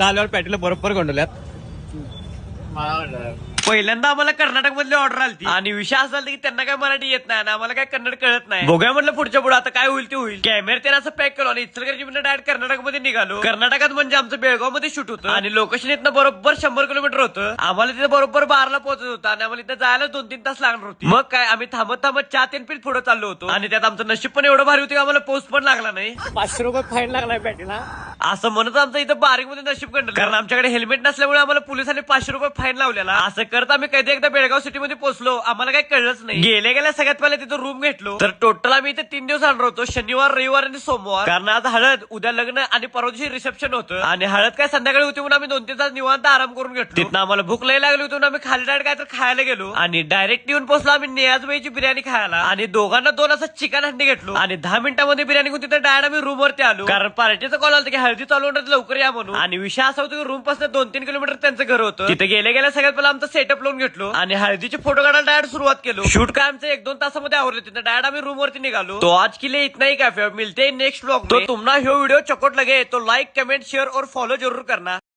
आल्यावर पॅटीला बरोबर गोंडवल्यात पहिल्यांदा आम्हाला कर्नाटक मधली ऑर्डर आली आणि विषय असा झाला की त्यांना काय मराठी येत नाही आणि आम्हाला काय कन्नड कळत नाही. बघूया म्हटलं पुढच्या पुढे आता काय होईल ते होईल. कॅमेरा त्यांना असं पॅक केलो आणि इचलकरंजी म्हणजे डायरेक्ट कर्नाटक मध्ये निघालो. कर्नाटकात म्हणजे आमचं बेळगाव मध्ये शूट होतं आणि लोकेशन इथनं बरोबर 100 किलोमीटर होतं. आम्हाला तिथे बरोबर 12ला पोहोचत होतं आणि आम्हाला इथे जायला 2-3 तास लागणार होती. मग काय आम्ही थांबत चहा 3 पीत पुढे चाललो होतो आणि त्यात आमचं नशीब पण एवढं भारी होतं की आम्हाला पोस्ट पण लागला नाही. 500 रुपये फाईन लागलाय पॅटीला असं म्हणत आमचं इथं बारीक मध्ये नशीब कंडलं कारण आमच्याकडे हेल्मेट नसल्यामुळे आम्हाला पोलिसांनी 500 रुपये फाईन लावलेला. असं करत आम्ही कधी एकदा बेळगाव सिटी मध्ये पोहोचलो आम्हाला काही कळलंच नाही. गेल्या सगळ्यात पहिले तिथं रूम घेतलो तर टोटल आम्ही इथे 3 दिवस आणणार होतो शनिवार रविवार आणि सोमवार कारण आज हळद उद्या लग्न आणि परवा दिवशी रिसेप्शन होतं आणि हळद काय संध्याकाळी होती म्हणून आम्ही 2-3 तास निवांत आराम करून घेतलो. तिथं आम्हाला भूक लई लागली होती आम्ही खाली डायरेक्ट काय तर खायला गेलो आणि डायरेक्ट येऊन पोहोचलो आम्ही नियाजबाईची बिर्याणी खायला आणि दोघांना 2 असं चिकन हंडी घेतलो आणि 10 मिनिटांमध्ये बिर्याणी घेऊन तिथे डायरेक्ट आम्ही रूम वरती आलो कारण पार्टीचा कॉल आला की हळदी चालू होणार लवकर या म्हणून. आणि विषय असा होता की रूम पासून 2-3 किलोमीटर त्यांचं घर होतं. तिथे गेल्या सगळ्यात पहिला आमचा सेटअप लावून घेतलो आणि हळदीचे फोटो काढायला डायरेक्ट सुरुवात केलो. शूट काय आमचं 1-2 तासामध्ये आवरले तिथे डायरेक्ट आम्ही रूम वरती निघालो. तो आज के लिए इतना ही काफी. मिलते हैं नेक्स्ट व्लॉग में. तो तुमना ह्यो व्हिडिओ चकोट लगे तो लाइक कमेंट शेयर और फॉलो जरूर करना.